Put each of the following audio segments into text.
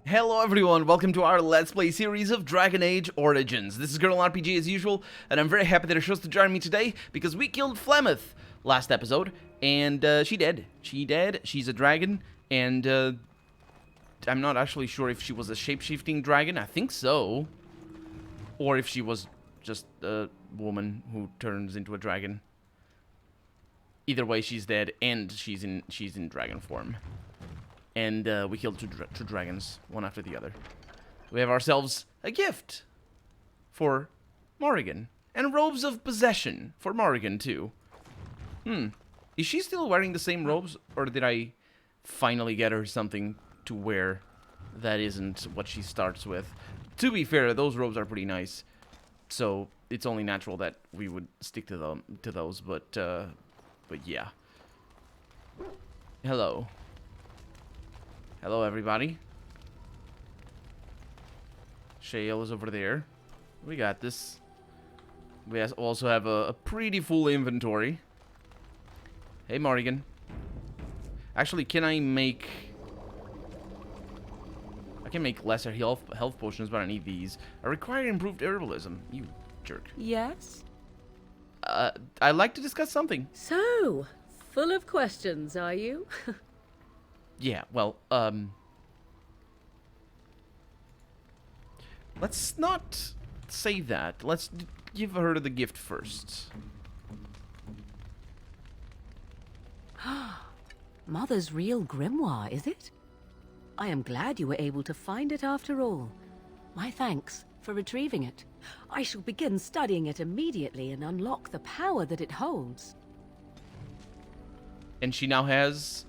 Hello everyone, welcome to our Let's Play series of Dragon Age Origins. This is Girl RPG as usual, and I'm very happy that she chose to join me today, because we killed Flemeth last episode, and she dead. She's a dragon, and I'm not actually sure if she was a shape-shifting dragon, I think so. Or if she was just a woman who turns into a dragon. Either way, she's dead, and she's in dragon form. And we killed two dragons, one after the other. We have ourselves a gift for Morrigan. And robes of possession for Morrigan, too. Is she still wearing the same robes? Or did I finally get her something to wear that isn't what she starts with? To be fair, those robes are pretty nice. So it's only natural that we would stick to those. But yeah. Hello. Hello, everybody. Shale is over there. We got this. We also have a pretty full inventory. Hey, Morrigan. Actually, can I make... I can make lesser health potions, but I need these. I require improved herbalism. You jerk. Yes? I'd like to discuss something. So, full of questions, are you? Yeah, well, let's not say that. Let's give her the gift first. Mother's real grimoire, is it? I am glad you were able to find it after all. My thanks for retrieving it. I shall begin studying it immediately and unlock the power that it holds. And she now has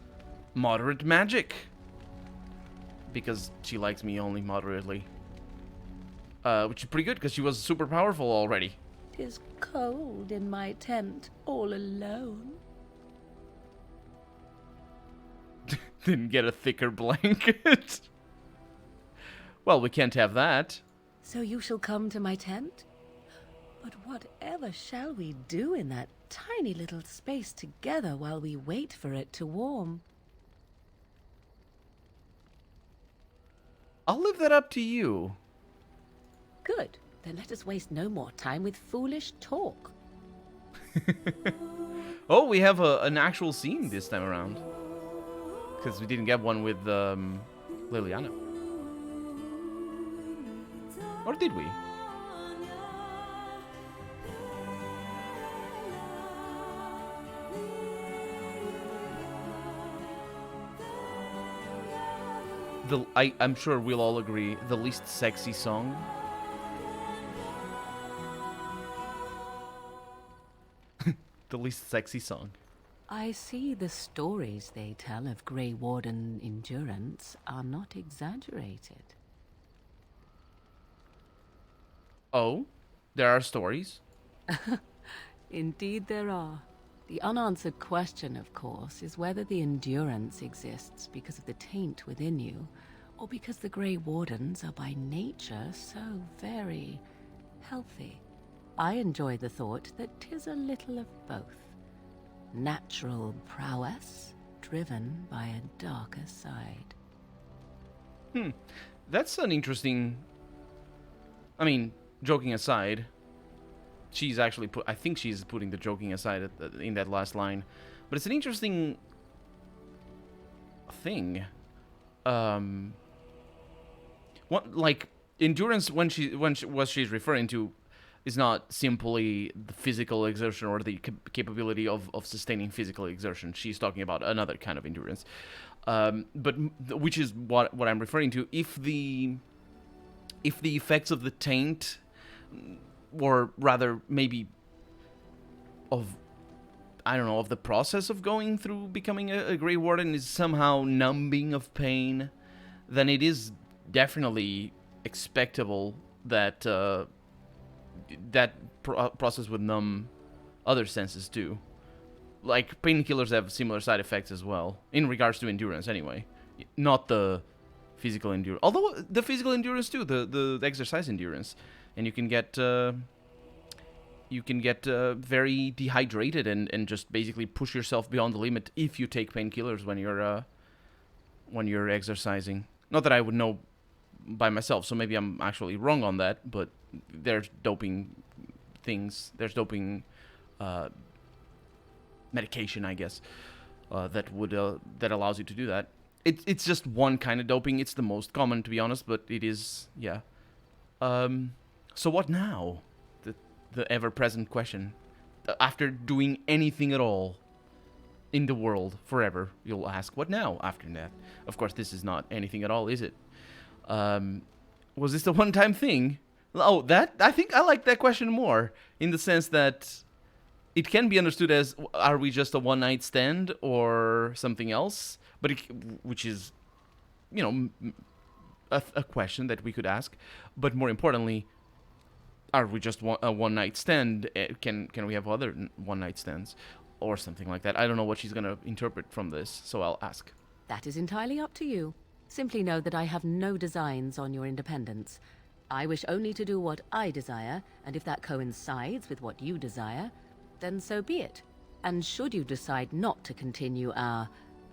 moderate magic. Because she likes me only moderately. Which is pretty good, because she was super powerful already. 'Tis cold in my tent, all alone. Didn't get a thicker blanket. Well, we can't have that. So you shall come to my tent? But whatever shall we do in that tiny little space together while we wait for it to warm? I'll leave that up to you. Good. Then let us waste no more time with foolish talk. Oh, we have an actual scene this time around. Because we didn't get one with Leliana. Or did we? I'm sure we'll all agree, the least sexy song. The least sexy song. I see the stories they tell of Grey Warden endurance are not exaggerated. Oh? There are stories? Indeed there are. The unanswered question, of course, is whether the endurance exists because of the taint within you, or because the Grey Wardens are by nature so very healthy. I enjoy the thought that 'tis a little of both. Natural prowess, driven by a darker side. That's an interesting... I mean, joking aside, she's actually I think she's putting the joking aside in that last line, but it's an interesting thing. What, like, endurance what she's referring to is not simply the physical exertion or the capability of sustaining physical exertion. She's talking about another kind of endurance, but which is what I'm referring to. If the effects of the taint, or rather maybe of, I don't know, of the process of going through becoming a Grey Warden is somehow numbing of pain, then it is definitely expectable that process would numb other senses too. Like, painkillers have similar side effects as well, in regards to endurance anyway. Not the physical endurance. Although, the physical endurance too, the exercise endurance. And you can get very dehydrated and just basically push yourself beyond the limit if you take painkillers when you're exercising. Not that I would know by myself, so maybe I'm actually wrong on that, but there's doping things, there's doping medication, I guess, that allows you to do that. It's just one kind of doping. It's the most common, to be honest, but it is, yeah. So what now? The ever-present question. After doing anything at all in the world forever, you'll ask, what now after that? Of course, this is not anything at all, is it? Was this a one-time thing? Oh, I think I like that question more, in the sense that it can be understood as, are we just a one-night stand or something else? But which is, you know, a question that we could ask. But more importantly, are we just a one-night stand? Can we have other one-night stands or something like that? I don't know what she's going to interpret from this, so I'll ask. That is entirely up to you. Simply know that I have no designs on your independence. I wish only to do what I desire, and if that coincides with what you desire, then so be it. And should you decide not to continue our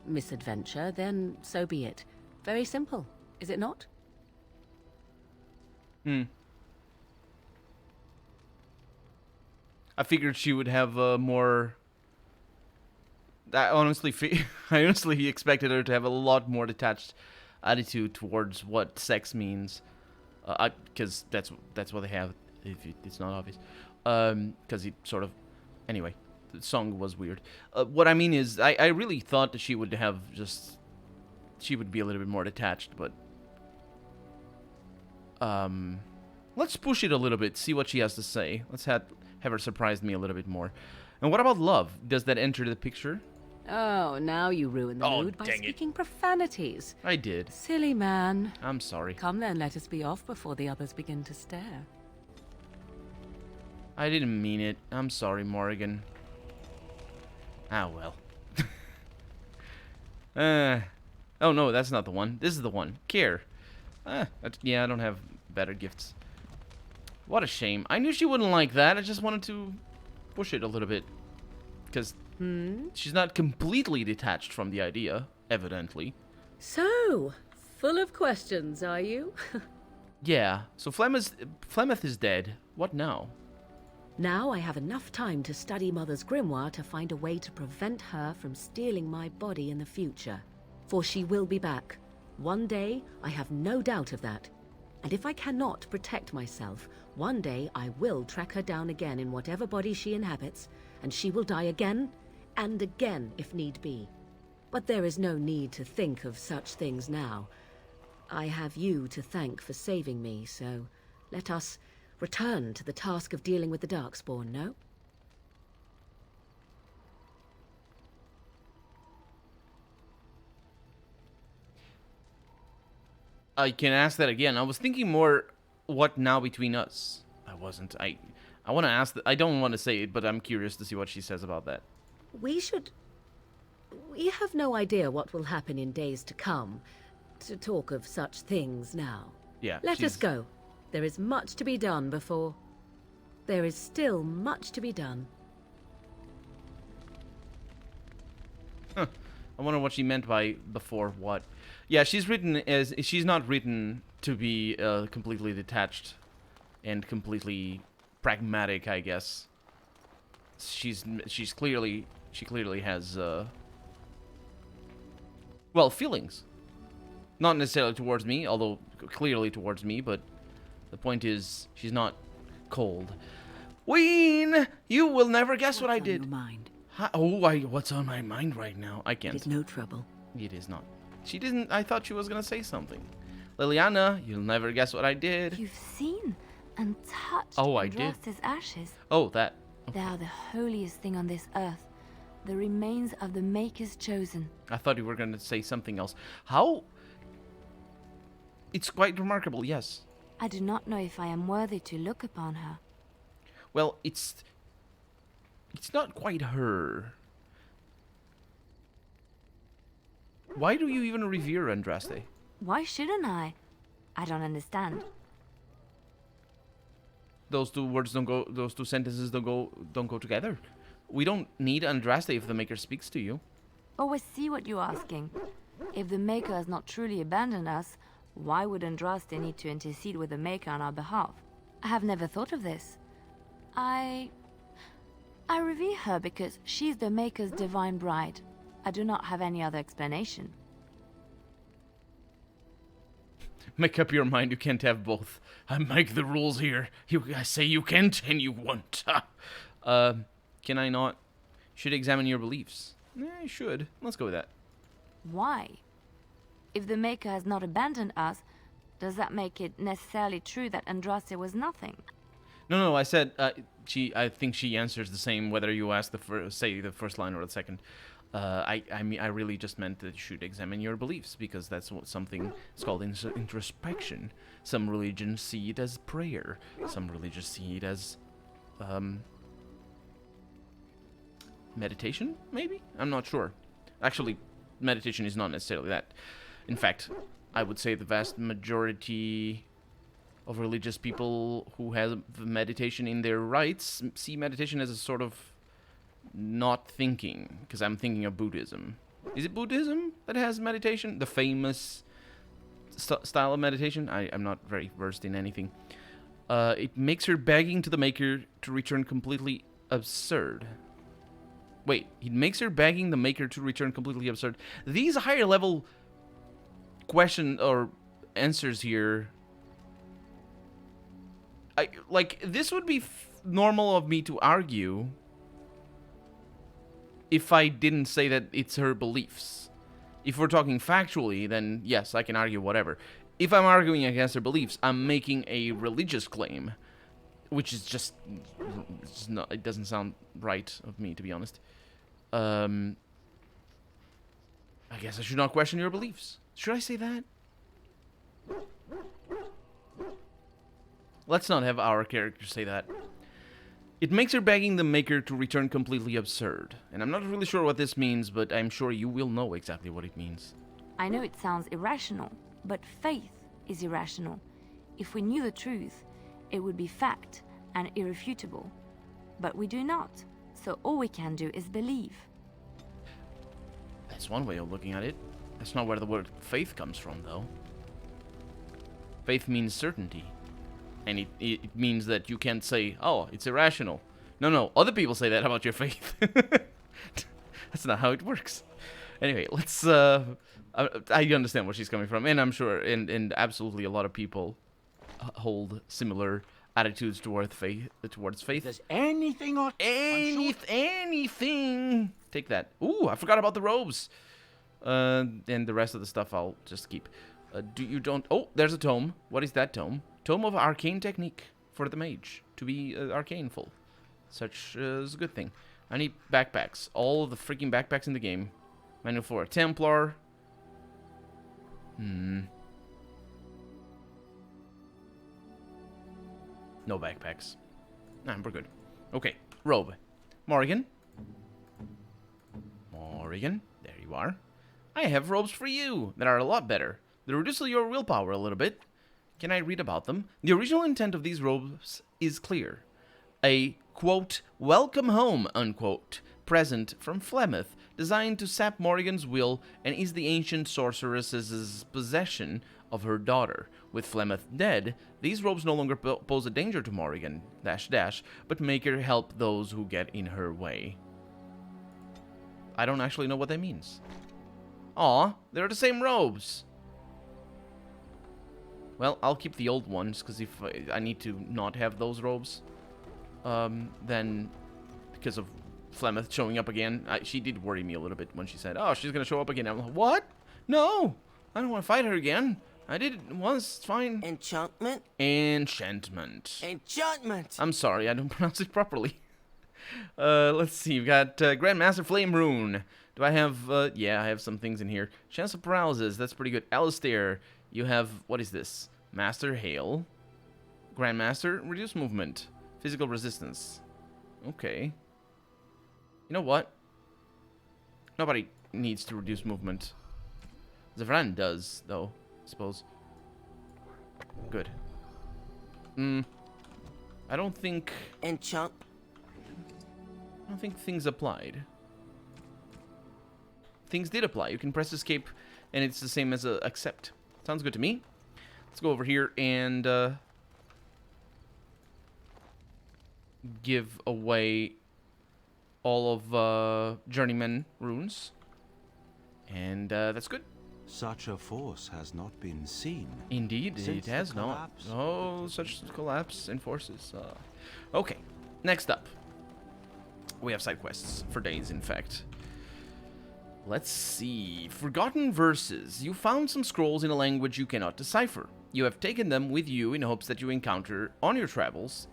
misadventure, then so be it. Very simple, is it not? I figured she would have more... I honestly expected her to have a lot more detached attitude towards what sex means, because that's what they have. If it's not obvious, because it sort of. Anyway, the song was weird. What I mean is, I really thought that she would be a little bit more detached, but let's push it a little bit, see what she has to say. Let's have her surprise me a little bit more. And what about love? Does that enter the picture? Oh, now you ruin the mood by speaking profanities. I did. Silly man. I'm sorry. Come then, let us be off before the others begin to stare. I didn't mean it. I'm sorry, Morrigan. Ah, well. Oh no, that's not the one. This is the one. Care. Yeah, I don't have better gifts. What a shame. I knew she wouldn't like that. I just wanted to push it a little bit. Because she's not completely detached from the idea, evidently. So, full of questions, are you? Yeah, so Flemeth is dead. What now? Now I have enough time to study Mother's grimoire to find a way to prevent her from stealing my body in the future. For she will be back. One day, I have no doubt of that. And if I cannot protect myself, one day I will track her down again in whatever body she inhabits, and she will die again and again if need be. But there is no need to think of such things now. I have you to thank for saving me, so let us return to the task of dealing with the Darkspawn, no? I can ask that again. I was thinking more, what now between us? I wasn't. I want to ask I don't want to say it, but I'm curious to see what she says about that. We have no idea what will happen in days to come, to talk of such things now. Yeah. Let us go. There is much to be done before... There is still much to be done. Huh. I wonder what she meant by before what. Yeah, she's not written to be completely detached and completely pragmatic, I guess. She clearly has well, feelings. Not necessarily towards me, although clearly towards me, but the point is she's not cold. Ween, you will never guess what I did. What's on your mind? What's on my mind right now? I can't. It is no trouble. It is not. She didn't. I thought she was gonna say something. Leliana, you'll never guess what I did. You've seen and touched I did. Andraste's ashes. Oh, that. They are the holiest thing on this earth. The remains of the Maker's chosen. I thought you were gonna say something else. How? It's quite remarkable, yes. I do not know if I am worthy to look upon her. Well, it's not quite her. Why do you even revere Andraste? Why shouldn't I? I don't understand. Those two sentences don't go together. We don't need Andraste if the Maker speaks to you. Oh, I see what you're asking. If the Maker has not truly abandoned us, Why would Andraste need to intercede with the Maker on our behalf? I have never thought of this. I revere her because she's the Maker's divine bride. I do not have any other explanation. Make up your mind, you can't have both. I make the rules here. I say you can't, and you won't. Can I not? Should examine your beliefs. I should. Let's go with that. Why? If the Maker has not abandoned us, does that make it necessarily true that Andraste was nothing? No, I said, I think she answers the same whether you ask say the first line or the second. I mean, I really just meant that you should examine your beliefs, because that's what something is called introspection. Some religions see it as prayer. Some religions see it as, meditation, maybe? I'm not sure. Actually, meditation is not necessarily that. In fact, I would say the vast majority of religious people who have meditation in their rites see meditation as a sort of not thinking, because I'm thinking of Buddhism. Is it Buddhism that has meditation? The famous style of meditation? I'm not very versed in anything. It makes her begging to the Maker to return completely absurd. Wait, it makes her begging the Maker to return completely absurd. These higher level question or answers here, this would be normal of me to argue if I didn't say that it's her beliefs. If we're talking factually, then yes, I can argue whatever. If I'm arguing against her beliefs, I'm making a religious claim, which is just, it doesn't sound right of me, to be honest. I guess I should not question your beliefs. Should I say that? Let's not have our character say that. It makes her begging the Maker to return completely absurd. And I'm not really sure what this means, but I'm sure you will know exactly what it means. I know it sounds irrational, but faith is irrational. If we knew the truth, it would be fact and irrefutable. But we do not, so all we can do is believe. That's one way of looking at it. That's not where the word faith comes from, though. Faith means certainty. And it means that you can't say, oh, it's irrational. No, other people say that about your faith. That's not how it works. Anyway, let's, I understand where she's coming from, and I'm sure, and absolutely a lot of people hold similar attitudes towards faith. Does anything or anything. Take that. Ooh, I forgot about the robes. And the rest of the stuff I'll just keep. Oh, there's a tome. What is that tome? Tome of Arcane Technique for the mage. To be arcaneful. Such is a good thing. I need backpacks. All of the freaking backpacks in the game. Manual for a Templar. No backpacks. Nah, we're good. Okay, robe. Morrigan. There you are. I have robes for you that are a lot better. They reduce your willpower a little bit. Can I read about them? The original intent of these robes is clear. A, quote, welcome home, unquote, present from Flemeth, designed to sap Morrigan's will and is the ancient sorceress's possession of her daughter. With Flemeth dead, these robes no longer pose a danger to Morrigan, -- but make her help those who get in her way. I don't actually know what that means. Aw, they're the same robes. Well, I'll keep the old ones, because if I need to not have those robes, then because of Flemeth showing up again, she did worry me a little bit when she said, oh, she's going to show up again. I'm like, what? No, I don't want to fight her again. I did it once, it's fine. Enchantment? Enchantment. Enchantment! I'm sorry, I don't pronounce it properly. Let's see, we've got Grandmaster Flame Rune. Do I have, yeah, I have some things in here. Chance of Paralysis, that's pretty good. Alistair, you have, what is this? Master Hail. Grandmaster, Reduce Movement. Physical Resistance. Okay. You know what? Nobody needs to reduce movement. Zevran does, though, I suppose. Good. I don't think things applied. Things did apply. You can press escape, and it's the same as accept. Sounds good to me. Let's go over here and give away all of Journeyman runes. And that's good. Such a force has not been seen. Indeed, Since it has the not. collapse. Oh, such collapse in forces. Okay, next up. We have side quests for days, in fact. Let's see. Forgotten verses. You found some scrolls in a language you cannot decipher. You have taken them with you in hopes that you encounter on your travels.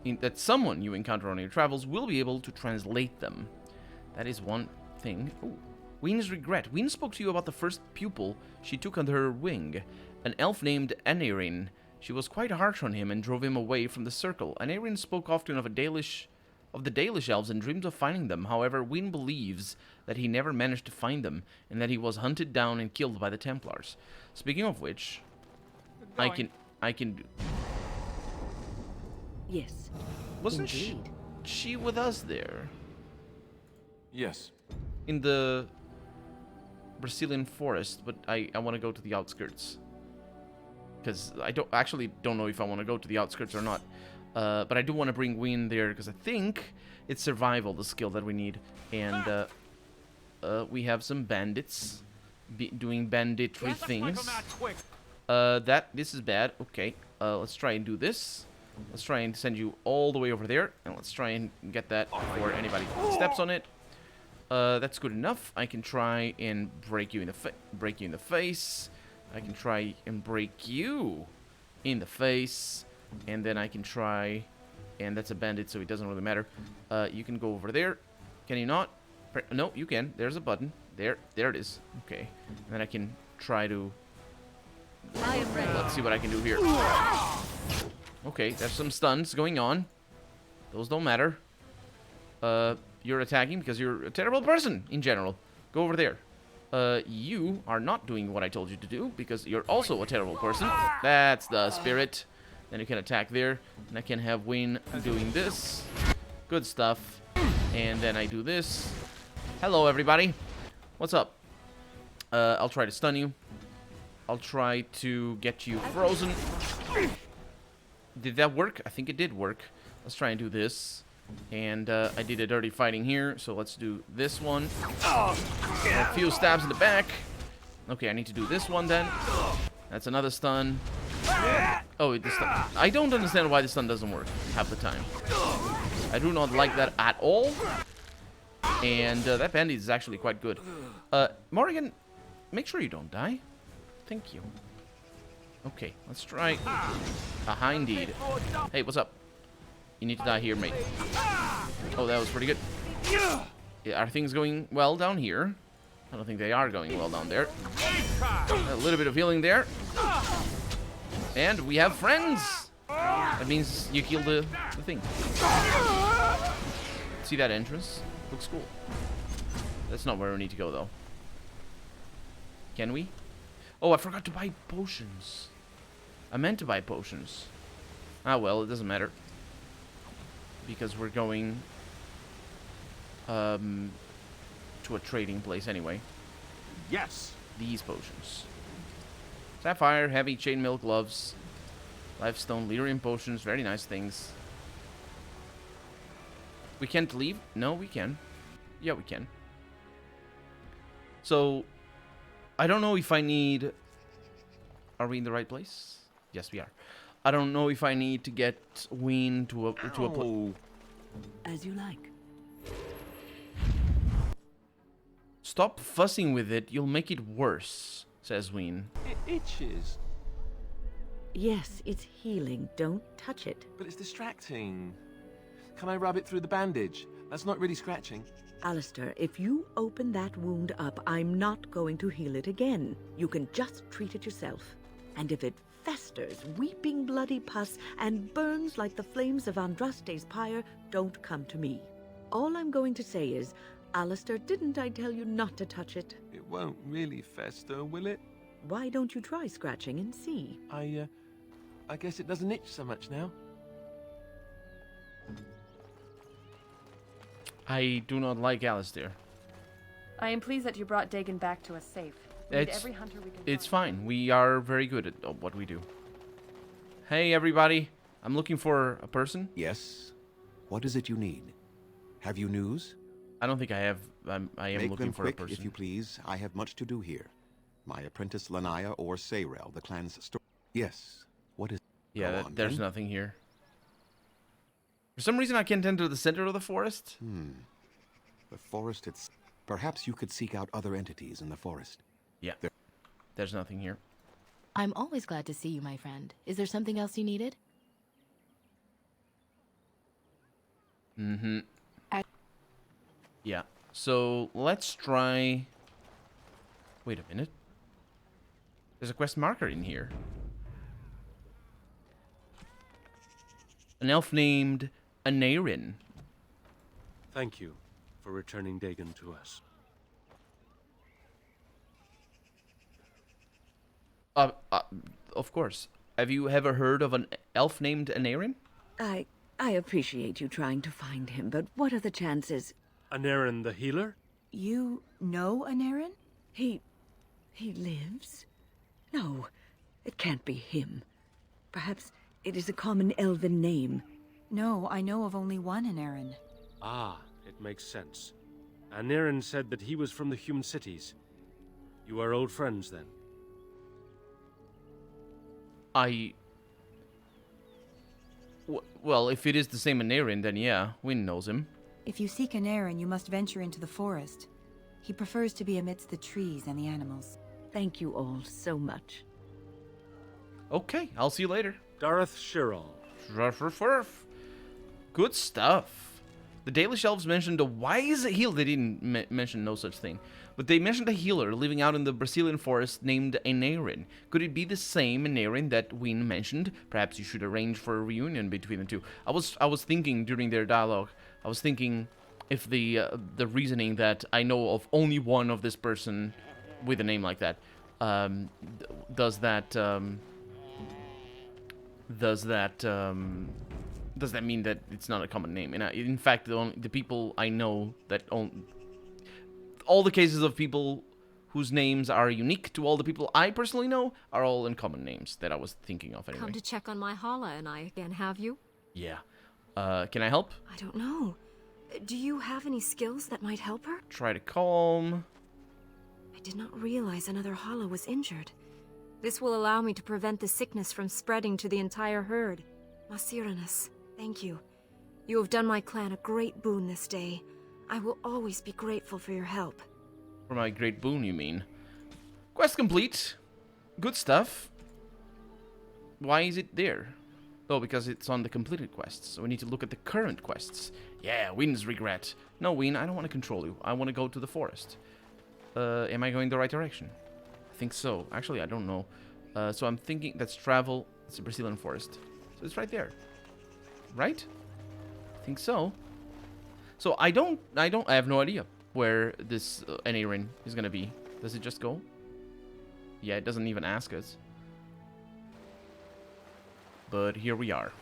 That someone you encounter on your travels will be able to translate them. That is one thing. Ooh. Ween's regret. Ween spoke to you about the first pupil she took under her wing, an elf named Aneirin. She was quite harsh on him and drove him away from the circle. Aneirin spoke often of the Dalish elves and dreamed of finding them. However, Ween believes that he never managed to find them, and that he was hunted down and killed by the Templars. Speaking of which, I can. Yes. Wasn't indeed. she with us there Yes. in the Brazilian forest? But I want to go to the outskirts because I don't know if I want to go to the outskirts or not. But I do want to bring Ween there because I think it's survival, the skill that we need, and we have some bandits doing banditry things. This is bad. Okay, let's try and do this. Let's try and send you all the way over there, and let's try and get that before anybody steps on it. That's good enough. I can try and break you in the face. I can try and break you in the face, and then I can try, and that's a bandit, so it doesn't really matter. You can go over there. Can you not? No, you can. There's a button. There it is. Okay, and then I can try to. Let's see what I can do here. Okay, there's some stuns going on. Those don't matter. You're attacking because you're a terrible person in general. Go over there. You are not doing what I told you to do because you're also a terrible person. That's the spirit. Then you can attack there. And I can have Wayne doing this. Good stuff. And then I do this. Hello, everybody. What's up? I'll try to stun you. I'll try to get you frozen. Did that work? I think it did work. Let's try and do this. And I did a dirty fighting here, so let's do this one. A few stabs in the back. Okay, I need to do this one then. That's another stun. Oh, this stun. I don't understand why this stun doesn't work half the time. I do not like that at all. And that bandit is actually quite good. Morrigan, make sure you don't die. Thank you. Okay, let's try. Aha, indeed. Hey, what's up? You need to die here, mate. Oh, that was pretty good. Yeah, are things going well down here? I don't think they are going well down there. A little bit of healing there. And we have friends! That means you killed the thing. See that entrance? Looks cool. That's not where we need to go, though. Can we? Oh, I forgot to buy potions. I meant to buy potions. Ah, well, it doesn't matter. Because we're going to a trading place anyway. Yes. These potions. Sapphire, heavy chainmail gloves, lifestone, lyrium potions, very nice things. We can't leave? No, we can. Yeah, we can. So, I don't know if I need... Are we in the right place? Yes, we are. I don't know if I need to get Ween to a place. As you like. Stop fussing with it, you'll make it worse, says Ween. It itches, Yes, it's healing. Don't touch it. but it's distracting. Can I rub it through the bandage? That's not really scratching. Alistair, if you open that wound up, I'm not going to heal it again. You can just treat it yourself. And if it festers, weeping bloody pus, and burns like the flames of Andraste's pyre, don't come to me. All I'm going to say is, Alistair, didn't I tell you not to touch it? It won't really fester, will it? Why don't you try scratching and see? I guess it doesn't itch so much now. I do not like Alistair. I am pleased that you brought Dagon back to us safe. It's fine. We are very good at what we do. Hey, everybody. I'm looking for a person. Yes? What is it you need? Have you news? I don't think I have. I am Make looking them for quick, a person. if you please. I have much to do here. My apprentice Lanaya or Sayrel, the clan's Yes. What is... Yeah, Go on, there's then. nothing here. For some reason, I can't enter the center of the forest. The forest, it's... Perhaps you could seek out other entities in the forest. Yeah, there's nothing here. I'm always glad to see you, my friend. Is there something else you needed? Mm-hmm. Yeah, so let's try... Wait a minute. There's a quest marker in here. An elf named Anarin. Thank you for returning Dagon to us. Of course. Have you ever heard of an elf named Anarin? I appreciate you trying to find him, but what are the chances? Anarin the healer? You know Anarin? He lives? No, it can't be him. Perhaps it is a common elven name. No, I know of only one Anarin. Ah, it makes sense. Anarin said that he was from the human cities. You are old friends, then? Well, if it is the same Anarin, then yeah, Wynn knows him. If you seek Anarin, you must venture into the forest. He prefers to be amidst the trees and the animals. Thank you all so much. Okay, I'll see you later. Dareth Shirral. Good stuff. The Dalish elves mentioned a wise healer. They didn't mention no such thing. But they mentioned a healer living out in the Brazilian forest named Anarin. Could it be the same Anarin that Wynn mentioned? Perhaps you should arrange for a reunion between the two. I was thinking during their dialogue, I was thinking if the reasoning that I know of only one of this person with a name like that, does that mean that it's not a common name? And in fact, the people I know that all the cases of people whose names are unique to all the people I personally know are all uncommon names that I was thinking of anyway. Come to check on my Hala and I again, have you? Yeah. Can I help? I don't know. Do you have any skills that might help her? Try to calm. I did not realize another Hala was injured. This will allow me to prevent the sickness from spreading to the entire herd. Masiranus, thank you. You have done my clan a great boon this day. I will always be grateful for your help. For my great boon, you mean? Quest complete. Good stuff. Why is it there? Oh, because it's on the completed quests, so we need to look at the current quests. Yeah, Wynn's regret. No, Wynn, I don't want to control you. I want to go to the forest. Am I going the right direction? I think so. Actually, I don't know. So I'm thinking that's travel. It's a Brazilian forest. So it's right there. Right? I think so. So I have no idea where this Anarin is gonna be. Does it just go? Yeah, it doesn't even ask us. But here we are.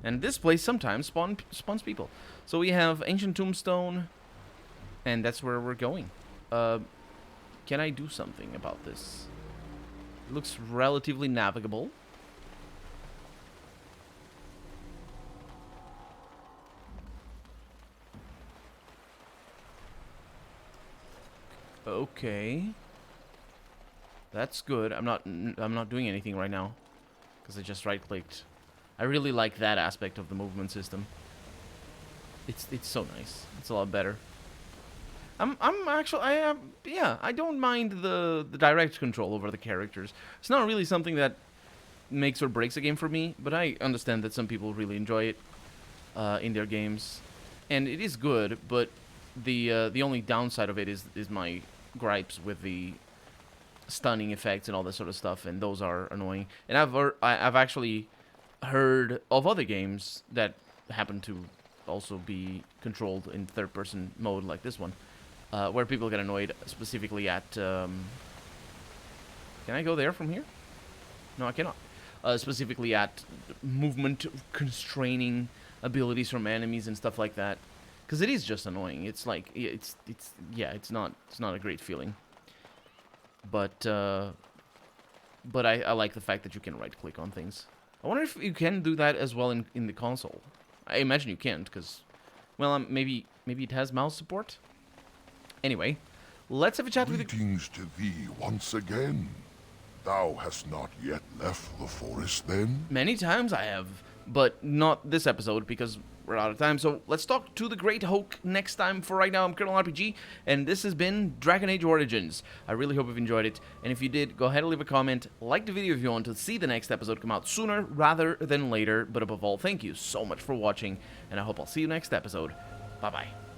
And this place sometimes spawns people. So we have Ancient Tombstone, and that's where we're going. Can I do something about this? It looks relatively navigable. Okay. That's good. I'm not doing anything right now because I just right-clicked. I really like that aspect of the movement system. It's so nice. It's a lot better. I don't mind the direct control over the characters. It's not really something that makes or breaks a game for me, but I understand that some people really enjoy it in their games, and it is good. But the only downside of it is my gripes with the stunning effects and all that sort of stuff, and those are annoying. And I've actually heard of other games that happen to also be controlled in third-person mode, like this one, where people get annoyed specifically at. Can I go there from here? No, I cannot. Specifically at movement constraining abilities from enemies and stuff like that, because it is just annoying. It's like it's not a great feeling. But I like the fact that you can right-click on things. I wonder if you can do that as well in the console. I imagine you can't, because, well, maybe it has mouse support? Anyway, let's have a chat with you. Greetings to thee once again. Thou hast not yet left the forest, then? Many times I have, but not this episode, because we're out of time. So let's talk to the Great Hulk next time. For right now, I'm Colonel RPG, and this has been Dragon Age Origins. I really hope you've enjoyed it, and if you did, go ahead and leave a comment, like the video if you want to see the next episode come out sooner rather than later, but above all, thank you so much for watching, and I hope I'll see you next episode. Bye-bye.